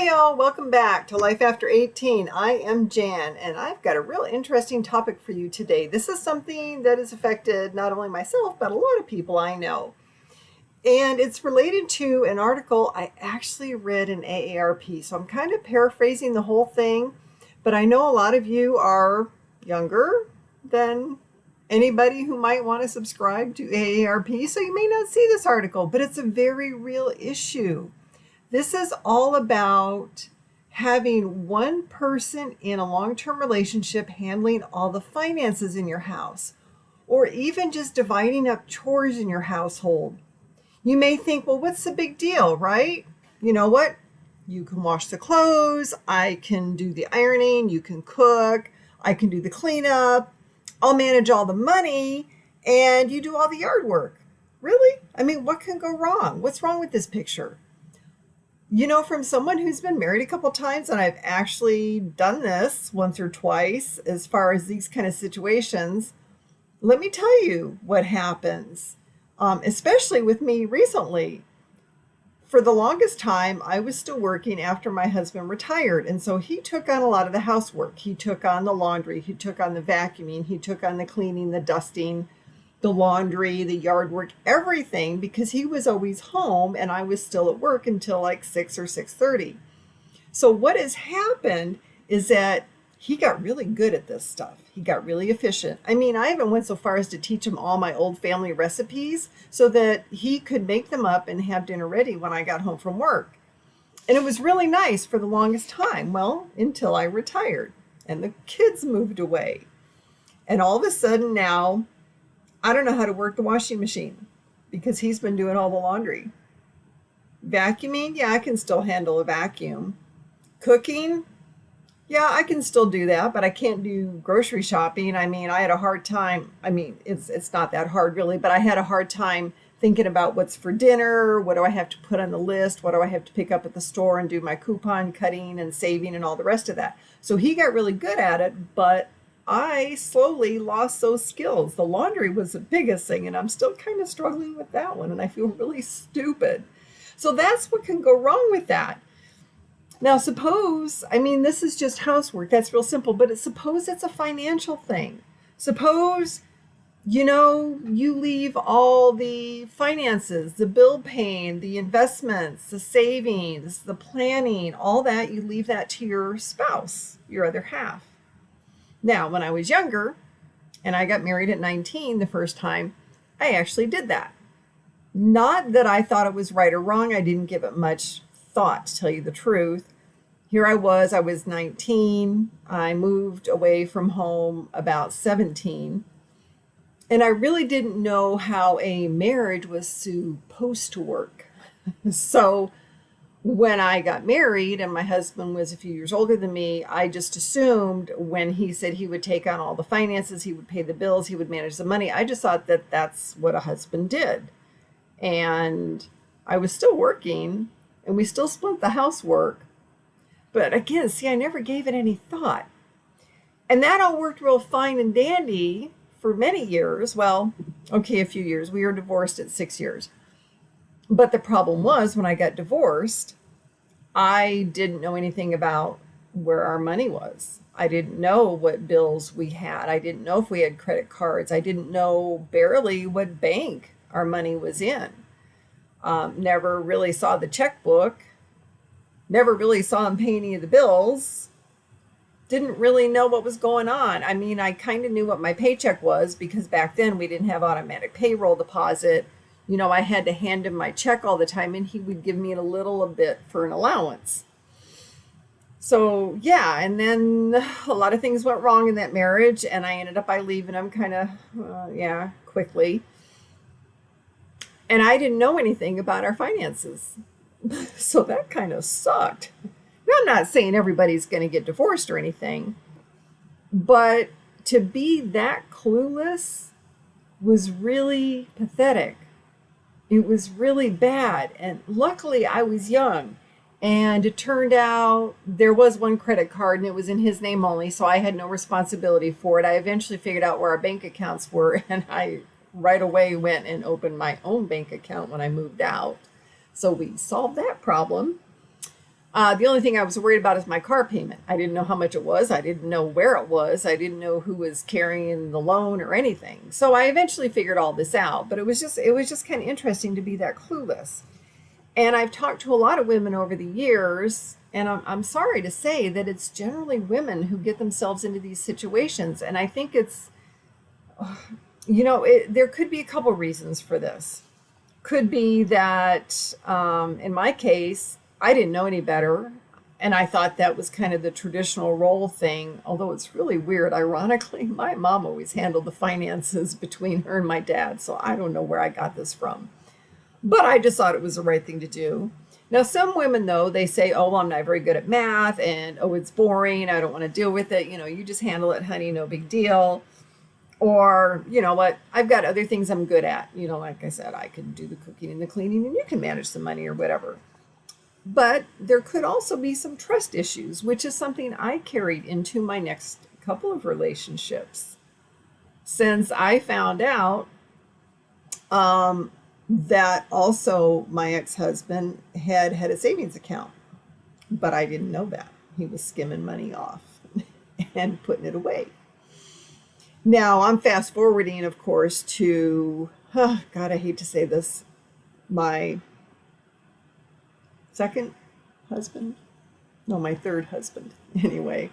Hi, y'all. Welcome back to Life After 18. I am Jan, and I've got a real interesting topic for you today. This is something that has affected not only myself, but a lot of people I know. And it's related to an article I actually read in AARP. So I'm kind of paraphrasing the whole thing, but I know a lot of you are younger than anybody who might want to subscribe to AARP. So you may not see this article, but it's a very real issue. This is all about having one person in a long-term relationship handling all the finances in your house, or even just dividing up chores in your household. You may think, well, what's the big deal, right? You know what? You can wash the clothes, I can do the ironing, you can cook, I can do the cleanup, I'll manage all the money, and you do all the yard work. Really? I mean, what can go wrong? What's wrong with this picture? You know, from someone who's been married a couple times, and I've actually done this once or twice as far as these kind of situations, let me tell you what happens, especially with me recently. For the longest time, I was still working after my husband retired. And so he took on a lot of the housework. He took on the laundry, he took on the vacuuming, he took on the cleaning, the dusting, the laundry, the yard work, everything, because he was always home and I was still at work until like 6 or 6:30. So what has happened is that he got really good at this stuff. He got really efficient. I mean, I even went so far as to teach him all my old family recipes so that he could make them up and have dinner ready when I got home from work. And it was really nice for the longest time. Well, until I retired and the kids moved away. And all of a sudden now, I don't know how to work the washing machine because he's been doing all the laundry. Vacuuming, yeah, I can still handle a vacuum. Cooking, yeah, I can still do that, but I can't do grocery shopping. I mean, I had a hard time. I mean, it's not that hard really, but I had a hard time thinking about what's for dinner, what do I have to put on the list, what do I have to pick up at the store and do my coupon cutting and saving and all the rest of that. So he got really good at it, but I slowly lost those skills. The laundry was the biggest thing, and I'm still kind of struggling with that one, and I feel really stupid. So that's what can go wrong with that. Now, suppose, I mean, this is just housework. That's real simple, but suppose it's a financial thing. Suppose, you leave all the finances, the bill paying, the investments, the savings, the planning, all that, you leave that to your spouse, your other half. Now, when I was younger and I got married at 19 the first time, I actually did that. Not that I thought it was right or wrong. I didn't give it much thought, to tell you the truth. Here I was 19. I moved away from home about 17. And I really didn't know how a marriage was supposed to work. So when I got married and my husband was a few years older than me, I just assumed when he said he would take on all the finances, he would pay the bills, he would manage the money. I just thought that that's what a husband did. And I was still working and we still split the housework. But again, see, I never gave it any thought. And that all worked real fine and dandy for many years. Well, okay, a few years. We were divorced at 6 years. But the problem was when I got divorced, I didn't know anything about where our money was. I didn't know what bills we had. I didn't know if we had credit cards. I didn't know barely what bank our money was in. Never really saw the checkbook. Never really saw him pay any of the bills. Didn't really know what was going on. I mean, I kind of knew what my paycheck was because back then we didn't have automatic payroll deposit. I had to hand him my check all the time and he would give me a bit for an allowance. So yeah, and then a lot of things went wrong in that marriage and I ended up by leaving him quickly. And I didn't know anything about our finances. So that kind of sucked. Now, I'm not saying everybody's going to get divorced or anything, but to be that clueless was really pathetic. It was really bad. And luckily I was young and it turned out there was one credit card and it was in his name only. So I had no responsibility for it. I eventually figured out where our bank accounts were and I right away went and opened my own bank account when I moved out. So we solved that problem. The only thing I was worried about is my car payment. I didn't know how much it was. I didn't know where it was. I didn't know who was carrying the loan or anything. So I eventually figured all this out, but it was just kind of interesting to be that clueless. And I've talked to a lot of women over the years, and I'm sorry to say that it's generally women who get themselves into these situations. And I think there could be a couple reasons for this. Could be that in my case, I didn't know any better. And I thought that was kind of the traditional role thing, although it's really weird. Ironically, my mom always handled the finances between her and my dad. So I don't know where I got this from. But I just thought it was the right thing to do. Now, some women, though, they say, oh, well, I'm not very good at math, and oh, it's boring. I don't want to deal with it. You just handle it, honey, no big deal. Or, you know what, I've got other things I'm good at. Like I said, I can do the cooking and the cleaning, and you can manage the money or whatever. But there could also be some trust issues, which is something I carried into my next couple of relationships. Since I found out that also my ex-husband had a savings account, but I didn't know that. He was skimming money off and putting it away. Now I'm fast forwarding, of course, to, God, I hate to say this, my second husband. No, my third husband. Anyway,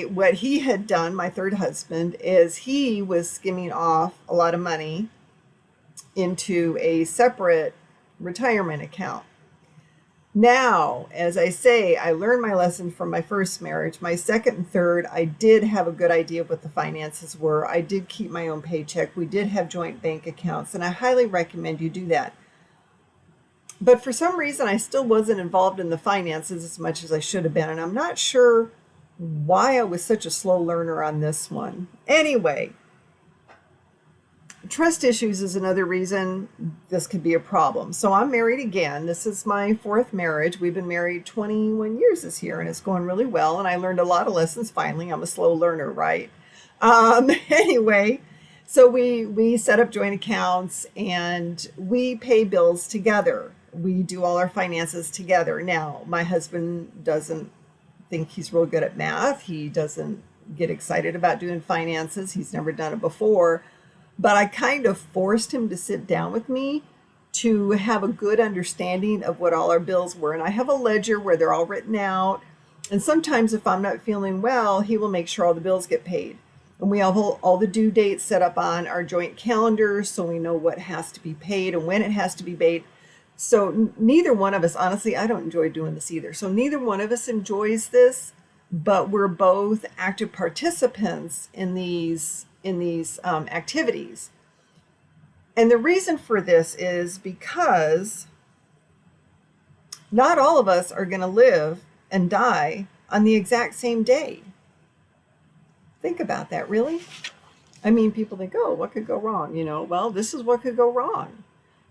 what he had done, my third husband, is he was skimming off a lot of money into a separate retirement account. Now, as I say, I learned my lesson from my first marriage. My second and third, I did have a good idea of what the finances were. I did keep my own paycheck. We did have joint bank accounts, and I highly recommend you do that. But for some reason, I still wasn't involved in the finances as much as I should have been, and I'm not sure why I was such a slow learner on this one. Anyway, trust issues is another reason this could be a problem. So I'm married again. This is my fourth marriage. We've been married 21 years this year, and it's going really well. And I learned a lot of lessons finally. I'm a slow learner, right? Anyway, so we set up joint accounts and we pay bills together. We do all our finances together. Now, my husband doesn't think he's real good at math. He doesn't get excited about doing finances. He's never done it before. But I kind of forced him to sit down with me to have a good understanding of what all our bills were. And I have a ledger where they're all written out. And sometimes if I'm not feeling well, he will make sure all the bills get paid. And we have all the due dates set up on our joint calendars so we know what has to be paid and when it has to be paid. So neither one of us, honestly, I don't enjoy doing this either. So neither one of us enjoys this, but we're both active participants in these activities. And the reason for this is because not all of us are going to live and die on the exact same day. Think about that, really. I mean, people think, oh, what could go wrong? Well, this is what could go wrong.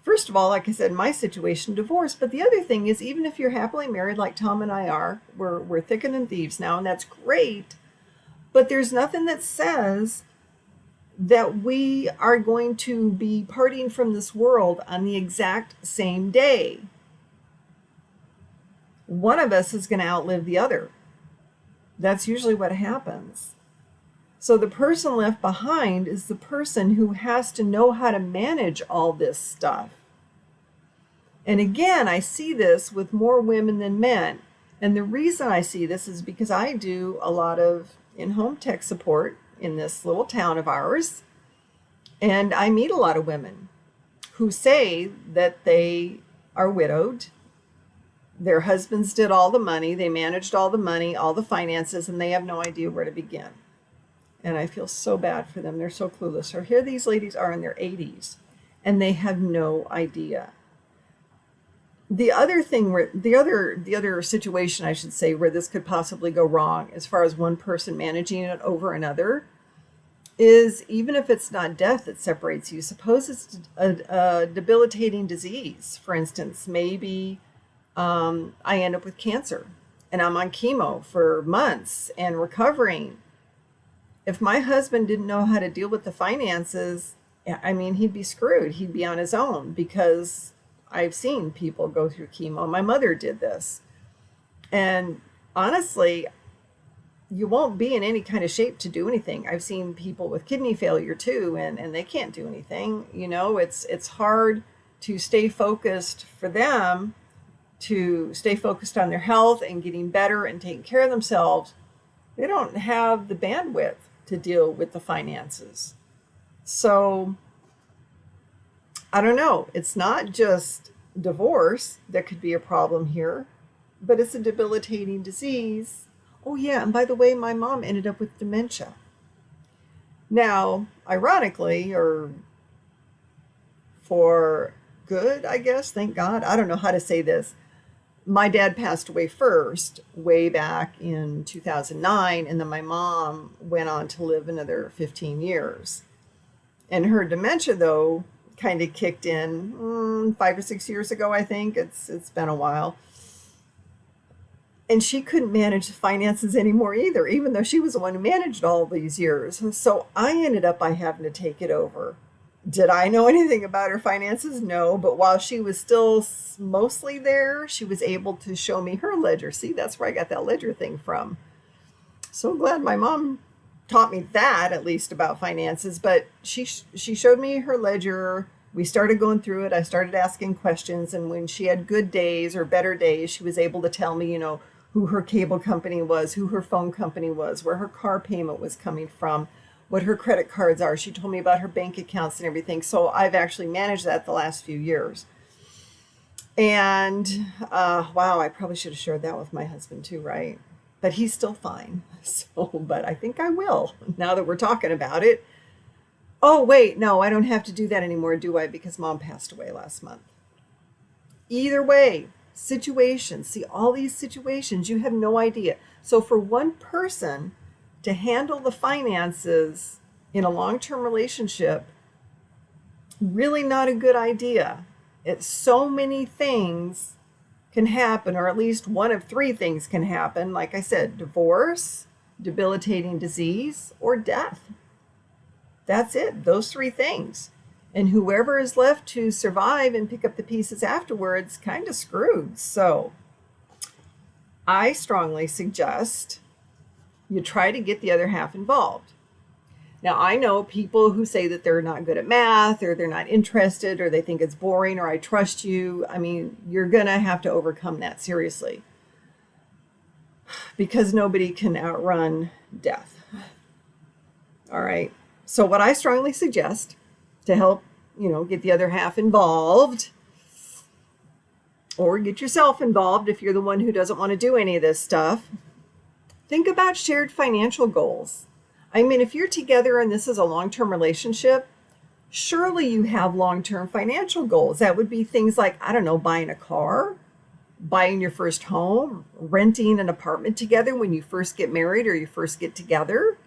First of all, like I said, in my situation, divorce. But the other thing is, even if you're happily married like Tom and I are, we're thicker than thieves now, and that's great. But there's nothing that says that we are going to be parting from this world on the exact same day. One of us is going to outlive the other. That's usually what happens. So the person left behind is the person who has to know how to manage all this stuff. And again, I see this with more women than men. And the reason I see this is because I do a lot of in-home tech support in this little town of ours. And I meet a lot of women who say that they are widowed. Their husbands did all the money. They managed all the money, all the finances, and they have no idea where to begin. And I feel so bad for them. They're so clueless. Or here these ladies are in their 80s, and they have no idea. The other thing the other situation, I should say, where this could possibly go wrong as far as one person managing it over another is even if it's not death that separates you, suppose it's a debilitating disease. For instance, maybe I end up with cancer and I'm on chemo for months and recovering. If my husband didn't know how to deal with the finances, I mean, he'd be screwed. He'd be on his own because I've seen people go through chemo. My mother did this. And honestly, you won't be in any kind of shape to do anything. I've seen people with kidney failure too, and they can't do anything. It's hard to stay focused for them, to stay focused on their health and getting better and taking care of themselves. They don't have the bandwidth to deal with the finances. So I don't know. It's not just divorce that could be a problem here, but it's a debilitating disease. Oh, yeah. And by the way, my mom ended up with dementia. Now, ironically, or for good, I guess, thank God. I don't know how to say this. My dad passed away first, way back in 2009, and then my mom went on to live another 15 years. And her dementia, though, kind of kicked in 5 or 6 years ago, I think. It's been a while. And she couldn't manage the finances anymore either, even though she was the one who managed all these years. So I ended up by having to take it over. Did I know anything about her finances? No, but while she was still mostly there, she was able to show me her ledger. See, that's where I got that ledger thing from. So glad my mom taught me that, at least about finances, but she showed me her ledger. We started going through it. I started asking questions, and when she had good days or better days, she was able to tell me, who her cable company was, who her phone company was, where her car payment was coming from, what her credit cards are. She told me about her bank accounts and everything. So I've actually managed that the last few years. And wow, I probably should have shared that with my husband too, right? But he's still fine. But I think I will now that we're talking about it. Oh, wait, no, I don't have to do that anymore, do I? Because mom passed away last month. Either way, situations, see all these situations, you have no idea. So for one person to handle the finances in a long-term relationship, really not a good idea. It's so many things can happen, or at least one of three things can happen. Like I said, divorce, debilitating disease, or death. That's it, those three things. And whoever is left to survive and pick up the pieces afterwards, kind of screwed. So I strongly suggest you try to get the other half involved. Now, I know people who say that they're not good at math, or they're not interested, or they think it's boring, or I trust you. I mean, you're going to have to overcome that seriously, because nobody can outrun death. All right. So what I strongly suggest to help, get the other half involved, or get yourself involved if you're the one who doesn't want to do any of this stuff, think about shared financial goals. I mean, if you're together and this is a long-term relationship, surely you have long-term financial goals. That would be things like, I don't know, buying a car, buying your first home, renting an apartment together when you first get married or you first get together.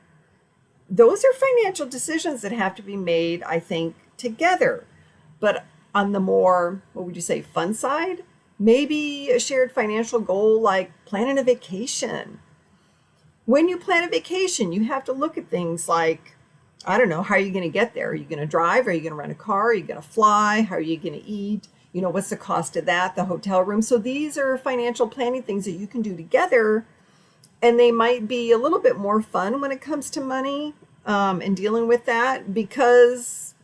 Those are financial decisions that have to be made, I think, together. But on the more, what would you say, fun side, maybe a shared financial goal like planning a vacation. When you plan a vacation, you have to look at things like, I don't know, how are you going to get there? Are you going to drive? Are you going to rent a car? Are you going to fly? How are you going to eat? What's the cost of that? The hotel room. So these are financial planning things that you can do together. And they might be a little bit more fun when it comes to money and dealing with that because,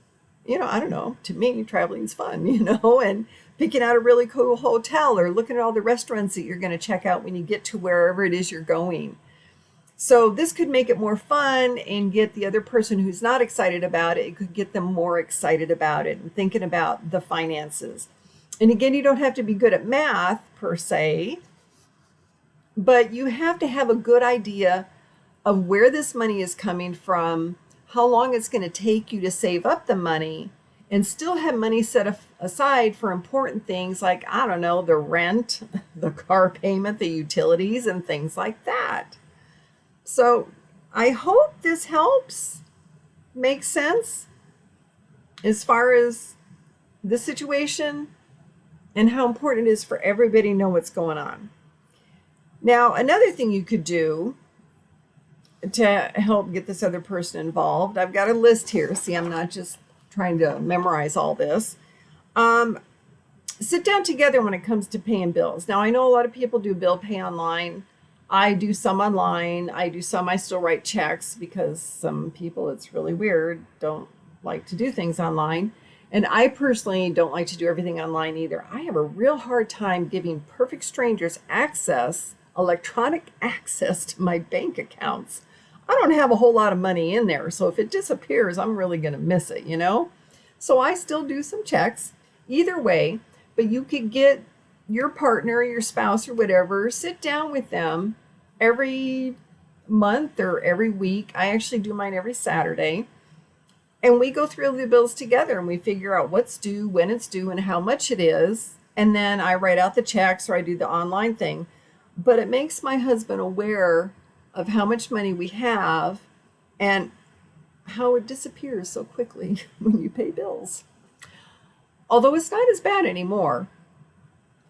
I don't know, to me, traveling is fun, and picking out a really cool hotel or looking at all the restaurants that you're going to check out when you get to wherever it is you're going. So this could make it more fun and get the other person who's not excited about it. It could get them more excited about it and thinking about the finances. And again, you don't have to be good at math per se, but you have to have a good idea of where this money is coming from, how long it's going to take you to save up the money, and still have money set aside for important things like, I don't know, the rent, the car payment, the utilities, and things like that. So I hope this helps, makes sense as far as the situation and how important it is for everybody to know what's going on. Now, another thing you could do to help get this other person involved, I've got a list here. See, I'm not just trying to memorize all this. sit down together when it comes to paying bills. Now, I know a lot of people do bill pay online. I do some online. I do some, I still write checks because some people, it's really weird, don't like to do things online. And I personally don't like to do everything online either. I have a real hard time giving perfect strangers electronic access to my bank accounts. I don't have a whole lot of money in there. So if it disappears, I'm really going to miss it, you know? So I still do some checks either way, but you could get your partner, your spouse, or whatever, sit down with them every month or every week. I actually do mine every Saturday. And we go through the bills together and we figure out what's due, when it's due, and how much it is. And then I write out the checks or I do the online thing. But it makes my husband aware of how much money we have and how it disappears so quickly when you pay bills. Although it's not as bad anymore.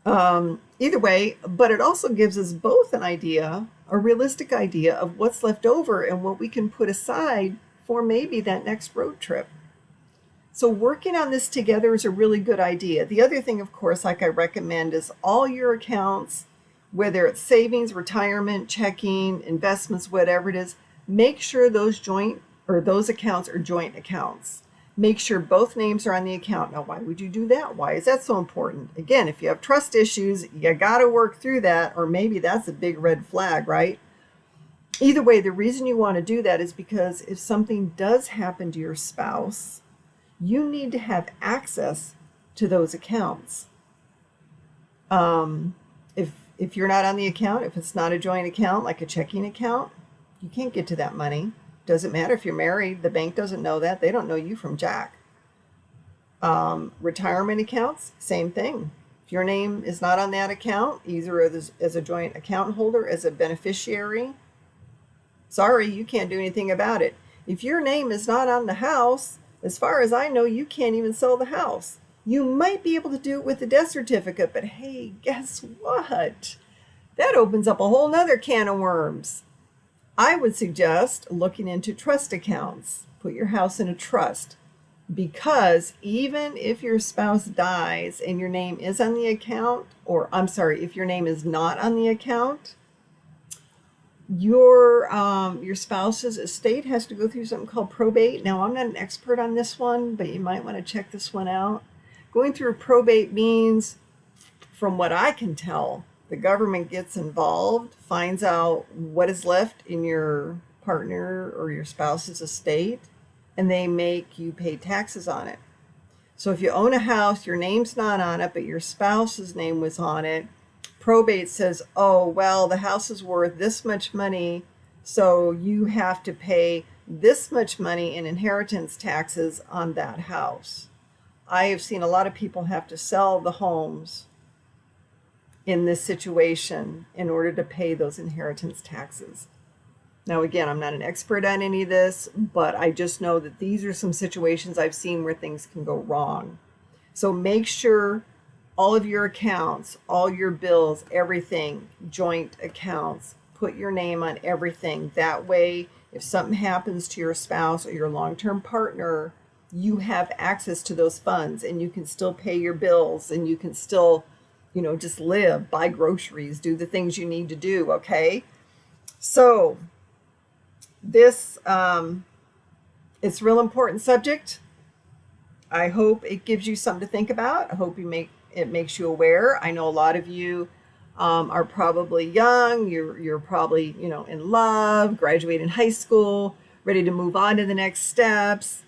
Either way, but it also gives us both an idea, a realistic idea of what's left over and what we can put aside for maybe that next road trip. So working on this together is a really good idea. The other thing, of course, like I recommend, is all your accounts, whether it's savings, retirement, checking, investments, whatever it is, make sure those accounts are joint accounts. Make sure both names are on the account. Now, why would you do that? Why is that so important? Again, if you have trust issues, you got to work through that, or maybe that's a big red flag, right? Either way, the reason you want to do that is because if something does happen to your spouse, you need to have access to those accounts. If you're not on the account, if it's not a joint account, like a checking account, you can't get to that money. Doesn't matter if you're married. The bank doesn't know that. They don't know you from Jack. Retirement accounts, same thing. If your name is not on that account, either as a joint account holder, as a beneficiary, sorry, you can't do anything about it. If your name is not on the house, as far as I know, you can't even sell the house. You might be able to do it with the death certificate, but hey, guess what? That opens up a whole nother can of worms. I would suggest looking into trust accounts. Put your house in a trust, because even if your spouse dies and your name is on the account, or I'm sorry, if your name is not on the account, your spouse's estate has to go through something called probate. Now, I'm not an expert on this one, but you might want to check this one out. Going through probate means, from what I can tell, the government gets involved, finds out what is left in your partner or your spouse's estate, and they make you pay taxes on it. So if you own a house, your name's not on it, but your spouse's name was on it, probate says, oh, well, the house is worth this much money, so you have to pay this much money in inheritance taxes on that house. I have seen a lot of people have to sell the homes in this situation in order to pay those inheritance taxes. Now, again, I'm not an expert on any of this, but I just know that these are some situations I've seen where things can go wrong. So make sure all of your accounts, all your bills, everything, joint accounts, put your name on everything. That way, if something happens to your spouse or your long-term partner, you have access to those funds and you can still pay your bills and you can still, just live, buy groceries, do the things you need to do, okay? So this, it's a real important subject. I hope it gives you something to think about. I hope it makes you aware. I know a lot of you are probably young. You're probably, in love, graduating high school, ready to move on to the next steps.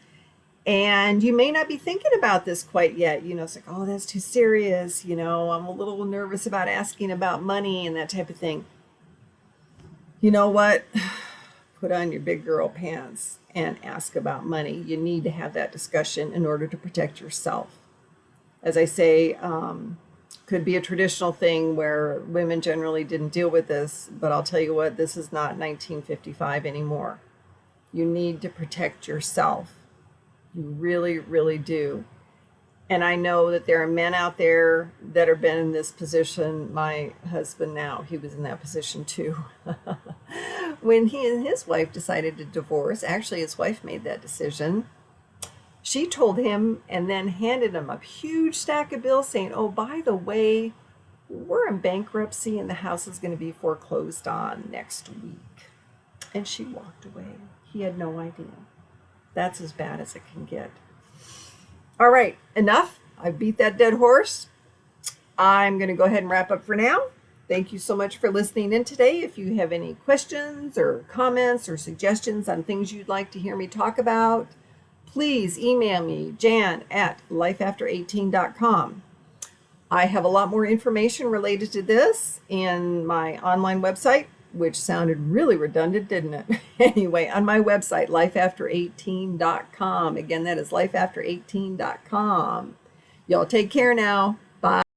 And you may not be thinking about this quite yet. It's like, oh, that's too serious. I'm a little nervous about asking about money and that type of thing. You know what? Put on your big girl pants and ask about money. You need to have that discussion in order to protect yourself. As I say, could be a traditional thing where women generally didn't deal with this, but I'll tell you what, this is not 1955 anymore. You need to protect yourself. You really, really do. And I know that there are men out there that have been in this position. My husband now, he was in that position too. When he and his wife decided to divorce, actually his wife made that decision. She told him and then handed him a huge stack of bills saying, oh, by the way, we're in bankruptcy and the house is going to be foreclosed on next week. And she walked away. He had no idea. That's as bad as it can get. All right, enough. I beat that dead horse. I'm going to go ahead and wrap up for now. Thank you so much for listening in today. If you have any questions or comments or suggestions on things you'd like to hear me talk about, please email me, jan@lifeafter18.com. I have a lot more information related to this in my online website, which sounded really redundant, didn't it? Anyway, on my website, lifeafter18.com. Again, that is lifeafter18.com. Y'all take care now. Bye.